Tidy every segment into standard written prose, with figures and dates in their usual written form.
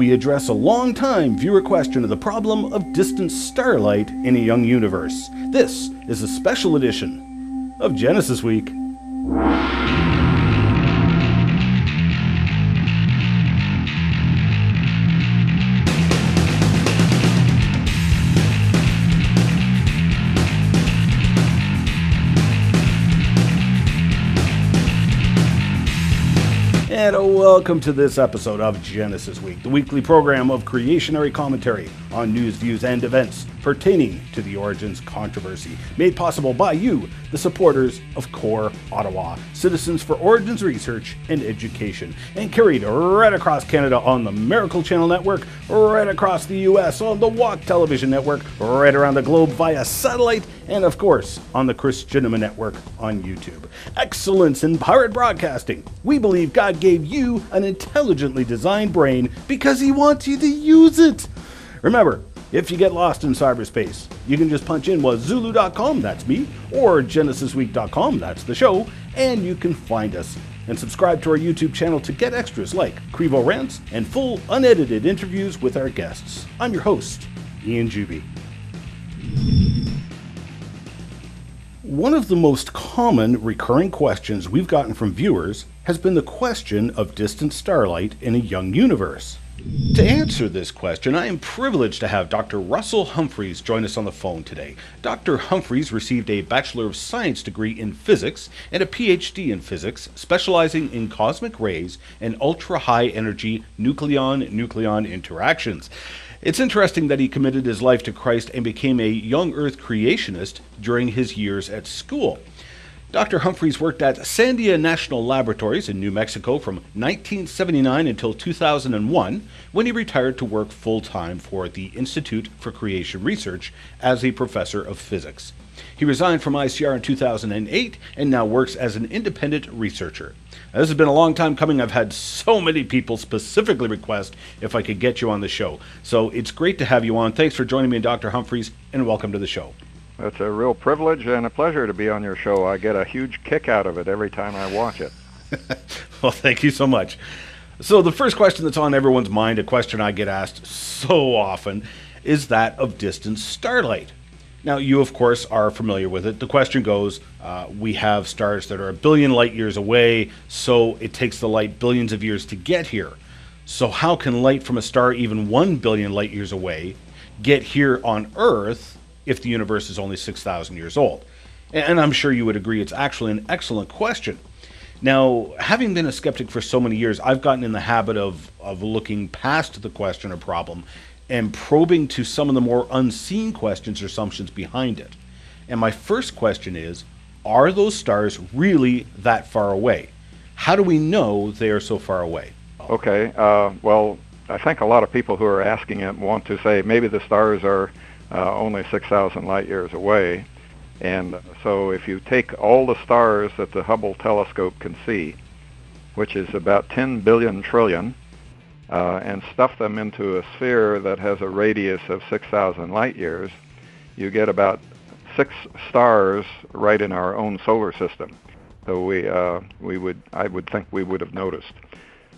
we address a long-time viewer question of the problem of distant starlight in a young universe. This is a special edition of Genesis Week. And welcome to this episode of Genesis Week, the weekly program of creationary commentary on news, views, and events pertaining to the Origins controversy, made possible by you, the supporters of CORE Ottawa, Citizens for Origins Research and Education, and carried right across Canada on the Miracle Channel Network, right across the US on the Walk Television Network, right around the globe via satellite, and of course on the Christianima Network on YouTube. Excellence in pirate broadcasting. We believe God gave you an intelligently designed brain because He wants you to use it. Remember, if you get lost in cyberspace, you can just punch in Wazooloo.com, that's me, or GenesisWeek.com, that's the show, and you can find us. And subscribe to our YouTube channel to get extras like Crevo Rants and full unedited interviews with our guests. I'm your host, Ian Juby. One of the most common recurring questions we've gotten from viewers has been the question of distant starlight in a young universe. To answer this question, I am privileged to have Dr. Russell Humphreys join us on the phone today. Dr. Humphreys received a Bachelor of Science degree in physics and a PhD in physics, specializing in cosmic rays and ultra-high energy nucleon-nucleon interactions. It's interesting that he committed his life to Christ and became a young Earth creationist during his years at school. Dr. Humphreys worked at Sandia National Laboratories in New Mexico from 1979 until 2001, when he retired to work full-time for the Institute for Creation Research as a professor of physics. He resigned from ICR in 2008 and now works as an independent researcher. Now, this has been a long time coming. I've had so many people specifically request if I could get you on the show. So it's great to have you on. Thanks for joining me, Dr. Humphreys, and welcome to the show. It's a real privilege and a pleasure to be on your show. I get a huge kick out of it every time I watch it. Well, thank you so much. So the first question that's on everyone's mind, a question I get asked so often, is that of distant starlight. Now, you, of course, are familiar with it. The question goes, we have stars that are a billion light years away, so it takes the light billions of years to get here. So how can light from a star even 1 billion light years away get here on Earth if the universe is only 6,000 years old? And I'm sure you would agree it's actually an excellent question. Now, having been a skeptic for so many years, I've gotten in the habit of looking past the question or problem and probing to some of the more unseen questions or assumptions behind it. And my first question is, are those stars really that far away? How do we know they are so far away? Okay, well, I think a lot of people who are asking it want to say maybe the stars are only 6,000 light years away. And so if you take all the stars that the Hubble telescope can see, which is about 10 billion trillion, and stuff them into a sphere that has a radius of 6,000 light years, you get about 6 stars right in our own solar system. So I would think we would have noticed.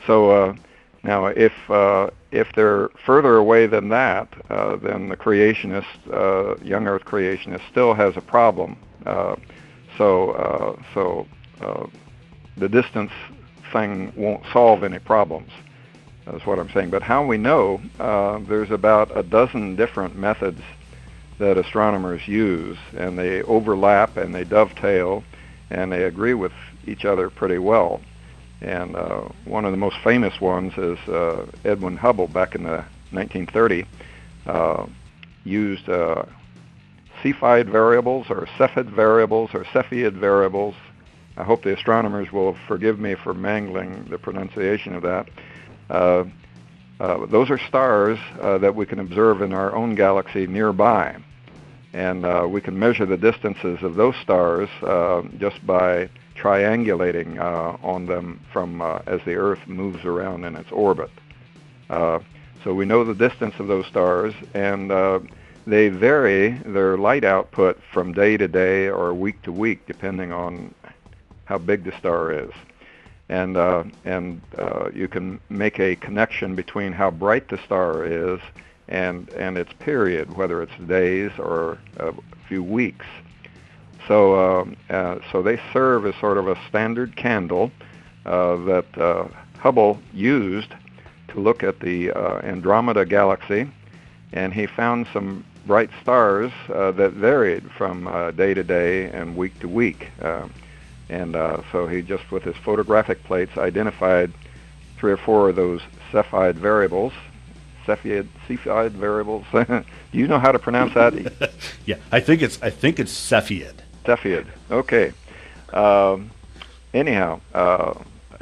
So now, if they're further away than that, then the creationist, young Earth creationist, still has a problem. So the distance thing won't solve any problems. That's what I'm saying. But how we know, there's about a dozen different methods that astronomers use, and they overlap and they dovetail, and they agree with each other pretty well. And one of the most famous ones is Edwin Hubble back in the 1930 used Cepheid variables or Cepheid variables or Cepheid variables. I hope the astronomers will forgive me for mangling the pronunciation of that. Those are stars that we can observe in our own galaxy nearby. And we can measure the distances of those stars just by triangulating on them from as the Earth moves around in its orbit. So we know the distance of those stars, and they vary their light output from day to day or week to week, depending on how big the star is. and you can make a connection between how bright the star is and its period, whether it's days or a few weeks. So so they serve as sort of a standard candle that Hubble used to look at the Andromeda galaxy, and he found some bright stars that varied from day to day and week to week. So he just, with his photographic plates, identified 3 or 4 of those Cepheid variables. Cepheid variables. Do you know how to pronounce that? Yeah, I think it's Cepheid. Cepheid. Okay. Anyhow,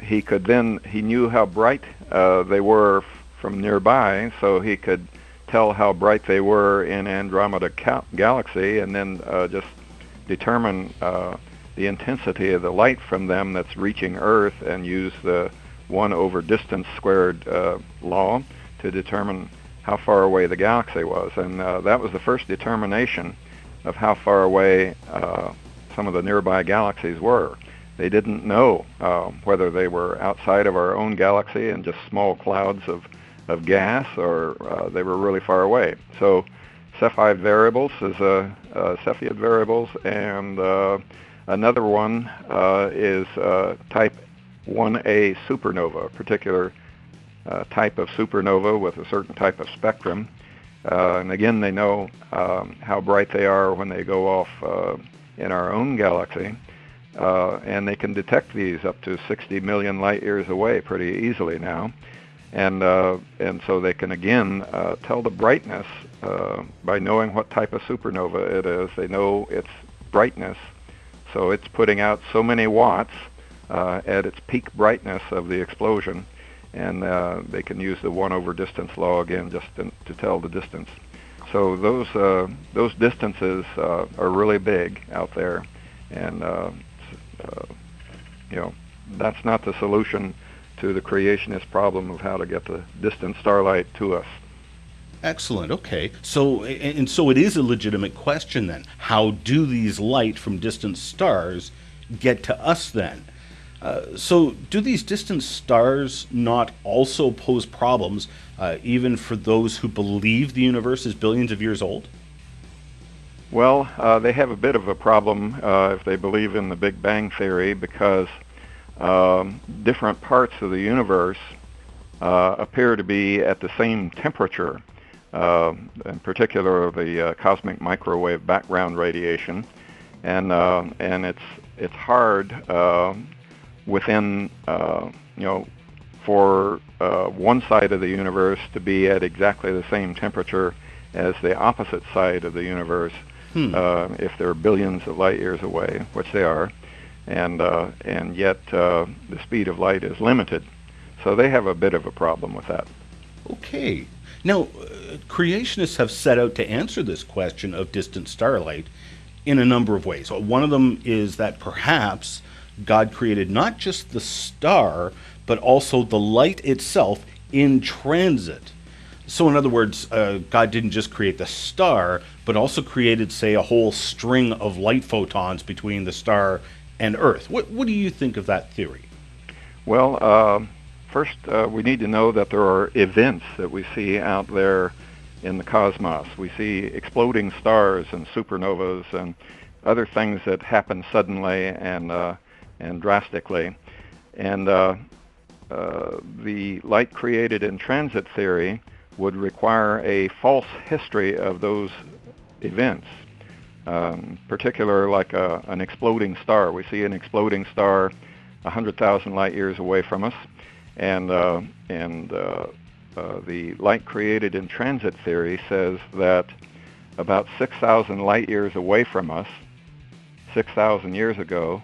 he knew how bright they were from nearby, so he could tell how bright they were in Andromeda galaxy, and then just determine the intensity of the light from them that's reaching Earth, and use the 1 over distance squared law to determine how far away the galaxy was. And that was the first determination of how far away some of the nearby galaxies were. They didn't know whether they were outside of our own galaxy and just small clouds of gas, or they were really far away. So Cepheid variables is Cepheid variables, and another one is type 1A supernova, a particular type of supernova with a certain type of spectrum. And again, they know how bright they are when they go off in our own galaxy. And they can detect these up to 60 million light years away pretty easily now. And so they can again tell the brightness by knowing what type of supernova it is. They know its brightness. So it's putting out so many watts at its peak brightness of the explosion, and they can use the 1 over distance law again just to tell the distance. So those distances are really big out there, and that's not the solution to the creationist problem of how to get the distant starlight to us. Excellent. Okay. So it is a legitimate question then. How do these light from distant stars get to us then? So do these distant stars not also pose problems even for those who believe the universe is billions of years old? Well, they have a bit of a problem if they believe in the Big Bang Theory, because different parts of the universe appear to be at the same temperature. In particular, the cosmic microwave background radiation, and it's hard within for one side of the universe to be at exactly the same temperature as the opposite side of the universe, if they're billions of light years away, which they are, and yet the speed of light is limited. So they have a bit of a problem with that. Okay. Now, creationists have set out to answer this question of distant starlight in a number of ways. One of them is that perhaps God created not just the star, but also the light itself in transit. So in other words, God didn't just create the star, but also created, say, a whole string of light photons between the star and Earth. What do you think of that theory? Well, first, we need to know that there are events that we see out there in the cosmos. We see exploding stars and supernovas and other things that happen suddenly and drastically. And the light created in transit theory would require a false history of those events. Particular, like an exploding star. We see an exploding star 100,000 light years away from us. And the light created in transit theory says that about 6,000 light years away from us, 6,000 years ago,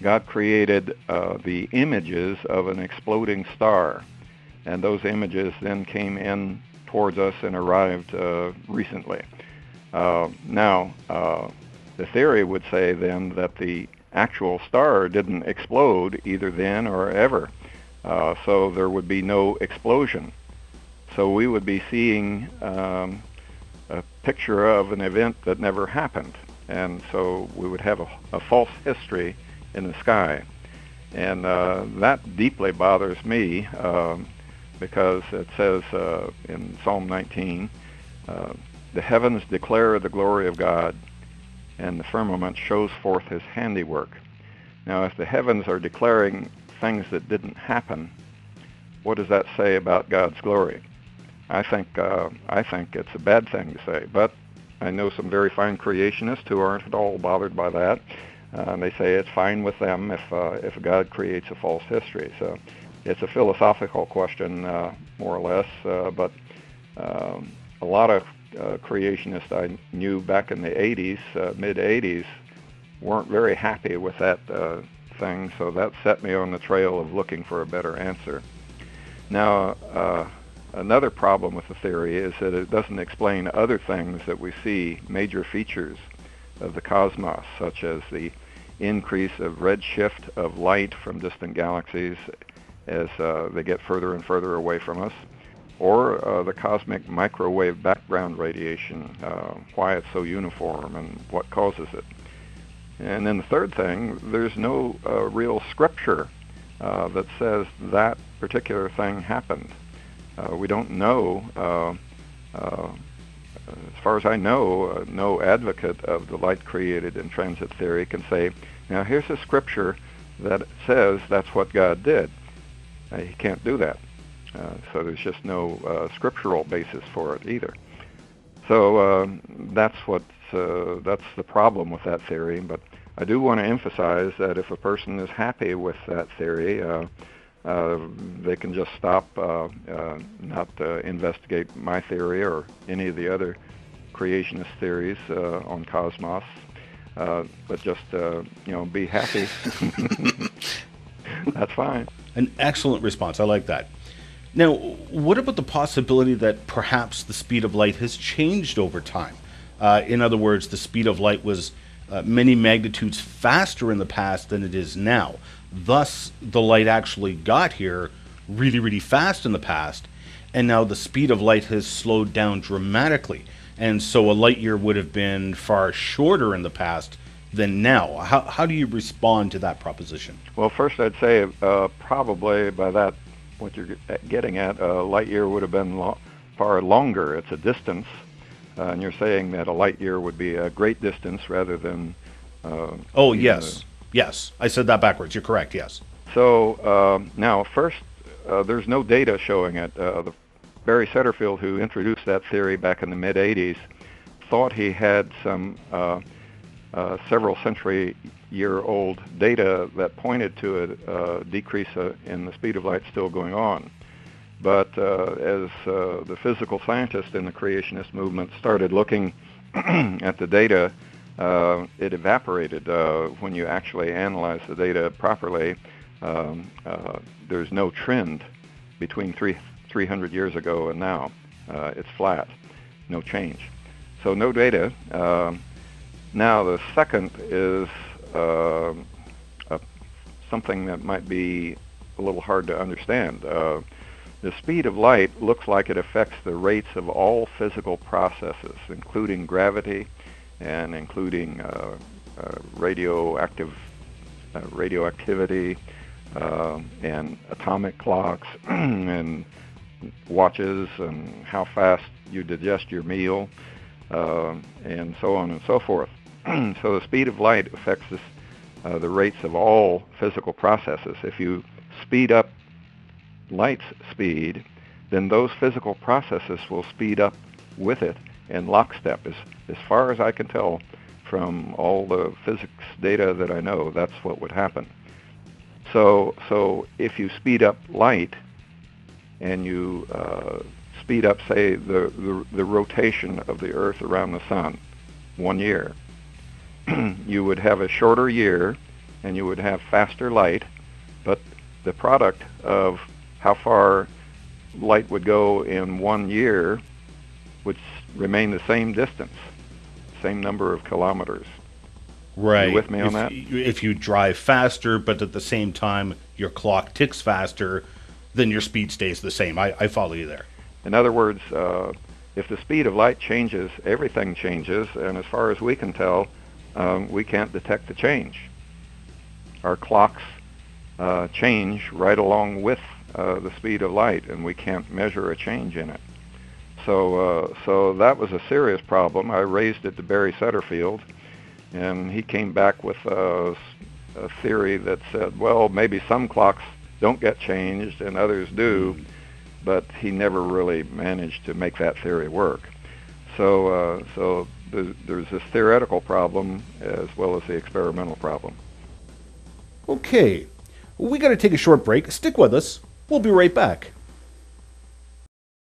God created the images of an exploding star. And those images then came in towards us and arrived recently. Now, the theory would say then that the actual star didn't explode either then or ever. So there would be no explosion. So we would be seeing a picture of an event that never happened. And so we would have a false history in the sky. And that deeply bothers me because it says in Psalm 19, the heavens declare the glory of God, and the firmament shows forth his handiwork. Now, if the heavens are declaring things that didn't happen, what does that say about God's glory? I think it's a bad thing to say, but I know some very fine creationists who aren't at all bothered by that. They say it's fine with them if God creates a false history. So it's a philosophical question, more or less. But a lot of creationists I knew back in the 80s, mid 80s, weren't very happy with that thing. So that set me on the trail of looking for a better answer. Now, another problem with the theory is that it doesn't explain other things that we see, major features of the cosmos, such as the increase of redshift of light from distant galaxies as they get further and further away from us, or the cosmic microwave background radiation, why it's so uniform and what causes it. And then the third thing, there's no real scripture that says that particular thing happened. We don't know, as far as I know, no advocate of the light created in transit theory can say, now here's a scripture that says that's what God did. He can't do that. So there's just no scriptural basis for it either. So that's the problem with that theory. But I do want to emphasize that if a person is happy with that theory, they can just stop, not investigate my theory or any of the other creationist theories on cosmos, but just be happy. That's fine. An excellent response. I like that. Now, what about the possibility that perhaps the speed of light has changed over time? In other words, the speed of light was many magnitudes faster in the past than it is now. Thus, the light actually got here really, really fast in the past, and now the speed of light has slowed down dramatically. And so a light year would have been far shorter in the past than now. How do you respond to that proposition? Well, first I'd say probably by that, what you're getting at, a light year would have been far longer. It's a distance, and you're saying that a light year would be a great distance rather than... oh, yes. Yes, I said that backwards. You're correct, yes. So now, first, there's no data showing it. Barry Setterfield, who introduced that theory back in the mid-'80s, thought he had some several century-year-old data that pointed to a decrease in the speed of light still going on. But as the physical scientists in the creationist movement started looking at the data, it evaporated. When you actually analyze the data properly, there's no trend between 300 years ago and now. It's flat, no change. So no data. Now the second is something that might be a little hard to understand. The speed of light looks like it affects the rates of all physical processes, including gravity and including radioactivity and atomic clocks and watches and how fast you digest your meal and so on and so forth. So the speed of light affects the rates of all physical processes. If you speed up light's speed, then those physical processes will speed up with it in lockstep. As far as I can tell from all the physics data that I know, that's what would happen. So if you speed up light and you speed up, say, the rotation of the Earth around the sun 1 year, you would have a shorter year and you would have faster light, but the product of how far light would go in 1 year would remain the same distance, same number of kilometers. Right. You with me on that? If you drive faster, but at the same time your clock ticks faster, then your speed stays the same. I follow you there. In other words, if the speed of light changes, everything changes, and as far as we can tell, we can't detect the change. Our clocks change right along with the speed of light, and we can't measure a change in it. So that was a serious problem. I raised it to Barry Setterfield, and he came back with a theory that said, well, maybe some clocks don't get changed and others do, but he never really managed to make that theory work. So there's this theoretical problem as well as the experimental problem. Okay, we got to take a short break. Stick with us. We'll be right back.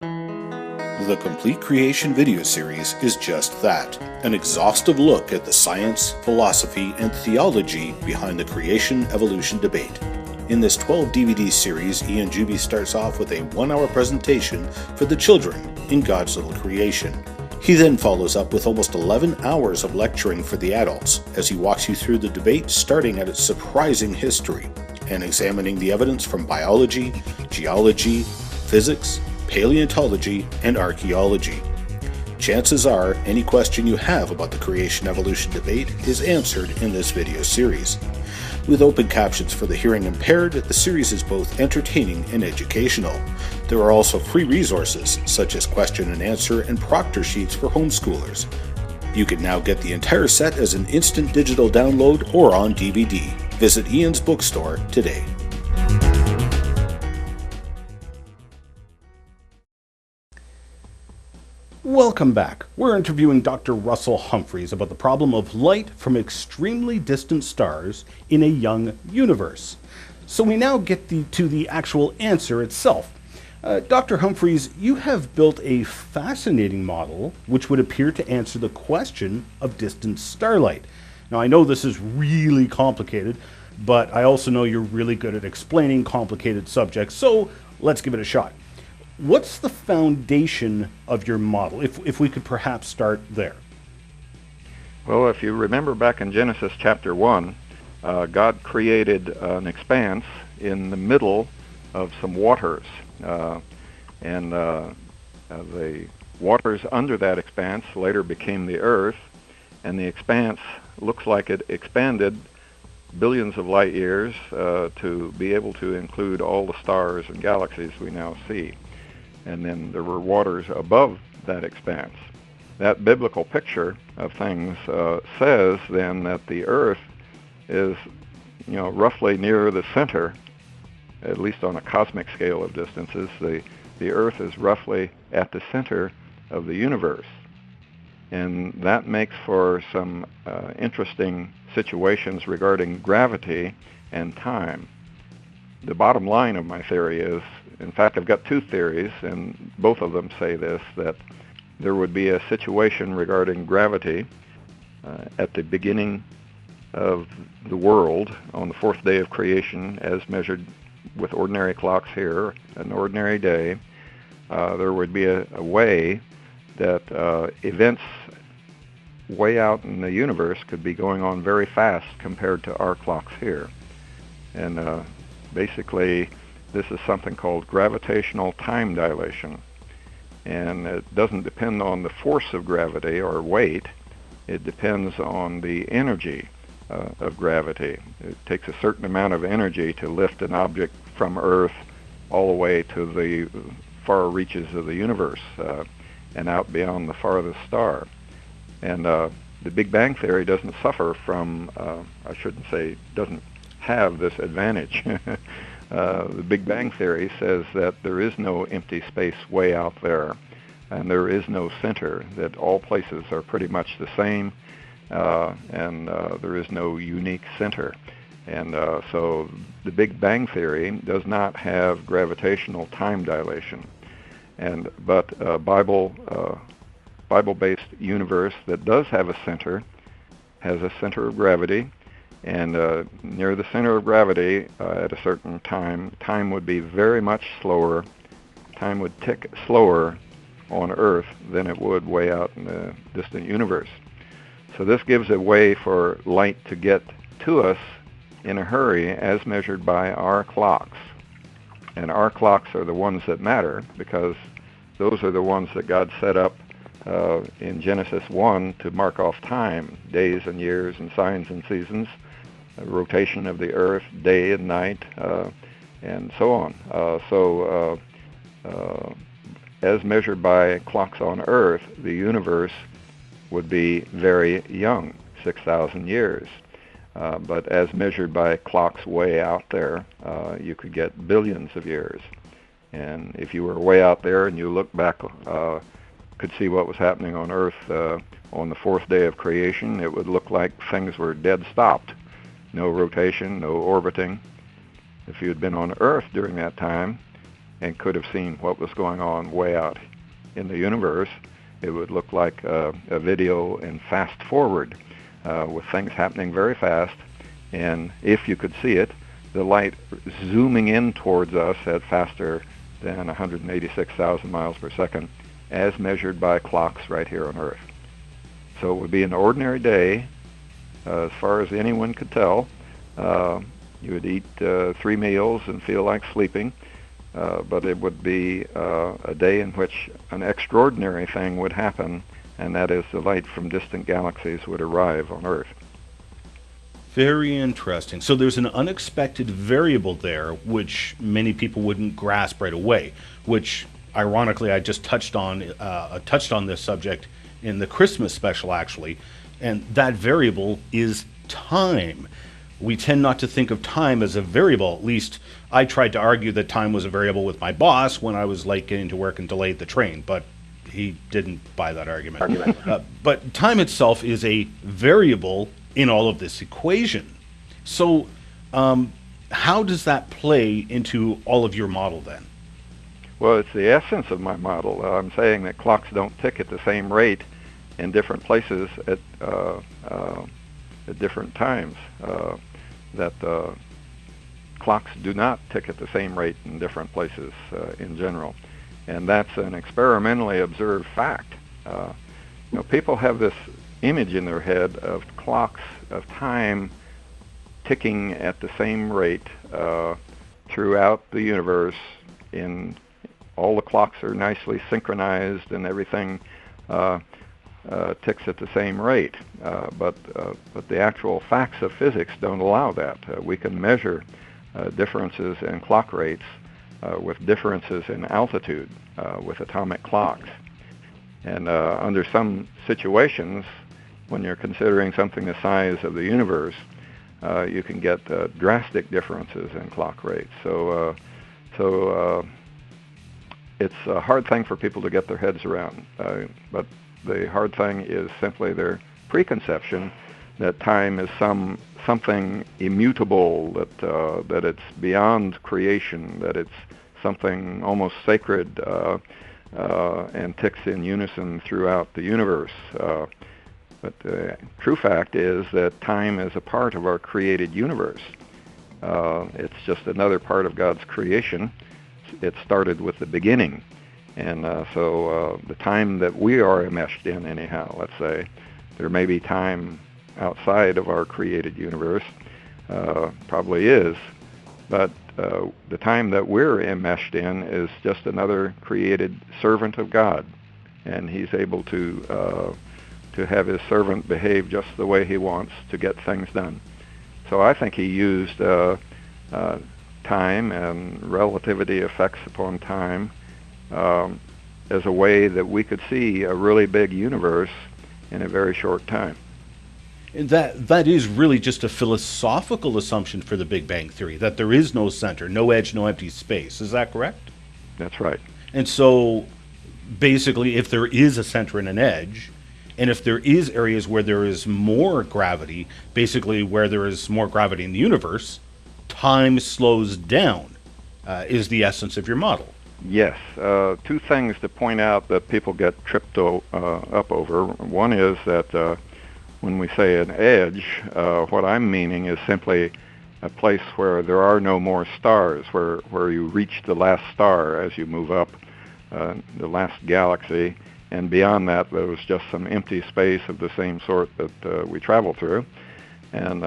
The Complete Creation video series is just that, an exhaustive look at the science, philosophy, and theology behind the creation-evolution debate. In this 12 DVD series, Ian Juby starts off with a 1-hour presentation for the children in God's little creation. He then follows up with almost 11 hours of lecturing for the adults as he walks you through the debate starting at its surprising history and examining the evidence from biology, geology, physics, paleontology, and archaeology. Chances are any question you have about the creation-evolution debate is answered in this video series. With open captions for the hearing impaired, the series is both entertaining and educational. There are also free resources, such as question and answer and proctor sheets for homeschoolers. You can now get the entire set as an instant digital download or on DVD. Visit Ian's bookstore today. Welcome back. We're interviewing Dr. Russell Humphreys about the problem of light from extremely distant stars in a young universe. So we now get to the actual answer itself. Dr. Humphreys, you have built a fascinating model which would appear to answer the question of distant starlight. Now, I know this is really complicated, but I also know you're really good at explaining complicated subjects, so let's give it a shot. What's the foundation of your model, if we could perhaps start there? Well, if you remember back in Genesis chapter 1, God created an expanse in the middle of some waters. And the waters under that expanse later became the earth, and the expanse looks like it expanded billions of light years to be able to include all the stars and galaxies we now see. And then there were waters above that expanse. That biblical picture of things says then that the earth is, roughly near the center, at least on a cosmic scale of distances. The earth is roughly at the center of the universe. And that makes for some interesting situations regarding gravity and time. The bottom line of my theory is, in fact, I've got two theories, and both of them say this, that there would be a situation regarding gravity at the beginning of the world on the fourth day of creation as measured with ordinary clocks here, an ordinary day. There would be a way that events way out in the universe could be going on very fast compared to our clocks here. And basically, this is something called gravitational time dilation. And it doesn't depend on the force of gravity or weight. It depends on the energy of gravity. It takes a certain amount of energy to lift an object from Earth all the way to the far reaches of the universe and out beyond the farthest star. And the Big Bang Theory doesn't suffer from, I shouldn't say, doesn't have this advantage. The Big Bang Theory says that there is no empty space way out there, and there is no center, that all places are pretty much the same, and there is no unique center. And so the Big Bang Theory does not have gravitational time dilation. But a Bible-based universe that does have a center has a center of gravity, and near the center of gravity at a certain time would be very much slower. Time would tick slower on Earth than it would way out in the distant universe. So this gives a way for light to get to us in a hurry as measured by our clocks. And our clocks are the ones that matter because those are the ones that God set up in Genesis 1 to mark off time, days and years and signs and seasons. rotation of the Earth, day and night, and so on. As measured by clocks on Earth, the universe would be very young, 6,000 years. But as measured by clocks way out there, you could get billions of years. And if you were way out there and you look back, could see what was happening on Earth on the fourth day of creation, it would look like things were dead stopped. No rotation, no orbiting. If you had been on Earth during that time and could have seen what was going on way out in the universe, it would look like a video in fast forward with things happening very fast. And if you could see it, the light zooming in towards us at faster than 186,000 miles per second as measured by clocks right here on Earth. So it would be an ordinary day as far as anyone could tell. You would eat 3 meals and feel like sleeping, but it would be a day in which an extraordinary thing would happen, and that is the light from distant galaxies would arrive on Earth. Very interesting. So there's an unexpected variable there which many people wouldn't grasp right away, which ironically I just touched on this subject in the Christmas special actually, and that variable is time. We tend not to think of time as a variable. At least I tried to argue that time was a variable with my boss when I was late getting to work and delayed the train, but he didn't buy that argument. But time itself is a variable in all of this equation. So how does that play into all of your model then? Well, it's the essence of my model. I'm saying that clocks don't tick at the same rate in different places at different times. That clocks do not tick at the same rate in different places in general. And that's an experimentally observed fact. People have this image in their head of clocks, of time ticking at the same rate throughout the universe. In all the clocks are nicely synchronized and everything ticks at the same rate. But the actual facts of physics don't allow that. We can measure differences in clock rates with differences in altitude with atomic clocks. And under some situations, when you're considering something the size of the universe, you can get drastic differences in clock rates. So it's a hard thing for people to get their heads around. But the hard thing is simply their preconception that time is something immutable, that it's beyond creation, that it's something almost sacred and ticks in unison throughout the universe. But the true fact is that time is a part of our created universe. It's just another part of God's creation. It started with the beginning. And so the time that we are enmeshed in, anyhow, let's say, there may be time outside of our created universe, probably is, but the time that we're enmeshed in is just another created servant of God, and he's able to have his servant behave just the way he wants to get things done. So I think he used time and relativity effects upon time as a way that we could see a really big universe in a very short time. And that is really just a philosophical assumption for the Big Bang Theory, that there is no center, no edge, no empty space. Is that correct? That's right. And so basically, if there is a center and an edge, and if there is areas where there is more gravity, basically where there is more gravity in the universe, time slows down, is the essence of your model. Yes. Two things to point out that people get tripped up over. One is that when we say an edge, what I'm meaning is simply a place where there are no more stars, where you reach the last star as you move up the last galaxy, and beyond that there was just some empty space of the same sort that we travel through. And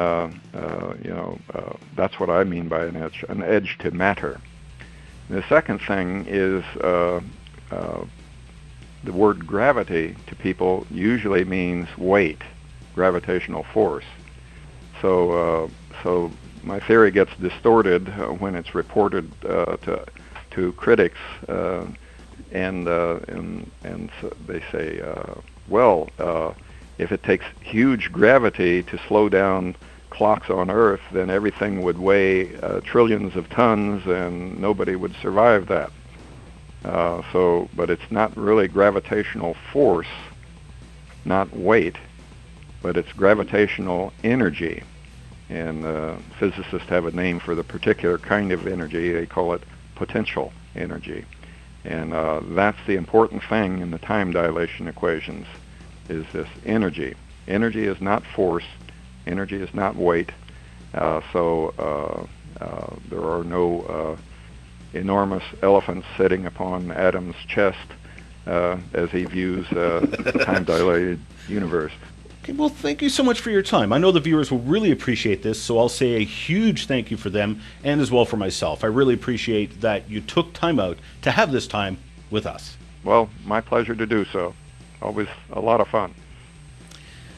that's what I mean by an edge to matter. The second thing is the word gravity to people usually means weight, gravitational force. So so my theory gets distorted when it's reported to critics, and so they say, if it takes huge gravity to slow down clocks on Earth, then everything would weigh trillions of tons, and nobody would survive that. But it's not really gravitational force, not weight, but it's gravitational energy. And physicists have a name for the particular kind of energy. They call it potential energy. And that's the important thing in the time dilation equations, is this energy. Energy is not force. Energy is not weight. There are no enormous elephants sitting upon Adam's chest as he views the time-dilated universe. Okay, well, thank you so much for your time. I know the viewers will really appreciate this, so I'll say a huge thank you for them and as well for myself. I really appreciate that you took time out to have this time with us. Well, my pleasure to do so. Always a lot of fun.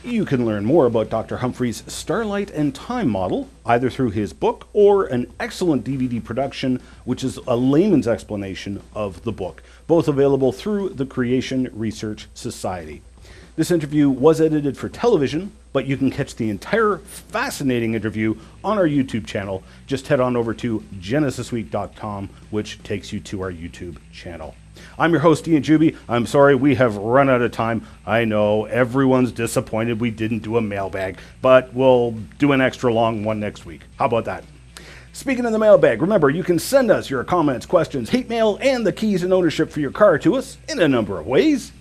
You can learn more about Dr. Humphreys' Starlight and Time model either through his book or an excellent DVD production, which is a layman's explanation of the book, both available through the Creation Research Society. This interview was edited for television, but you can catch the entire fascinating interview on our YouTube channel. Just head on over to genesisweek.com, which takes you to our YouTube channel. I'm your host, Ian Juby. I'm sorry we have run out of time. I know everyone's disappointed we didn't do a mailbag, but we'll do an extra long one next week. How about that? Speaking of the mailbag, remember you can send us your comments, questions, hate mail, and the keys and ownership for your car to us in a number of ways.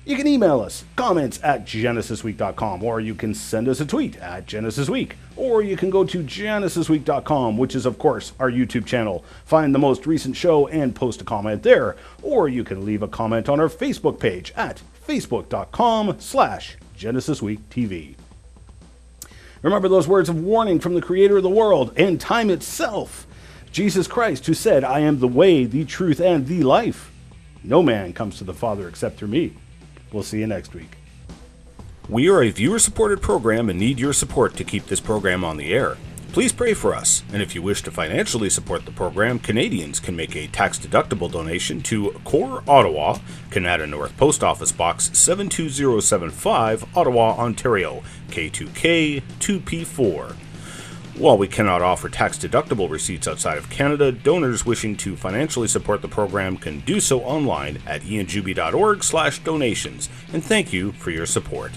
You can email us, comments@genesisweek.com, or you can send us a tweet @GenesisWeek, or you can go to genesisweek.com, which is, of course, our YouTube channel. Find the most recent show and post a comment there, or you can leave a comment on our Facebook page at facebook.com/GenesisWeekTV. Remember those words of warning from the Creator of the world and time itself, Jesus Christ, who said, "I am the way, the truth, and the life. No man comes to the Father except through me." We'll see you next week. We are a viewer-supported program and need your support to keep this program on the air. Please pray for us, and if you wish to financially support the program, Canadians can make a tax-deductible donation to Core Ottawa, Canada North Post Office Box 72075, Ottawa, Ontario, K2K 2P4. While we cannot offer tax-deductible receipts outside of Canada, donors wishing to financially support the program can do so online at ianjuby.org/donations. And thank you for your support.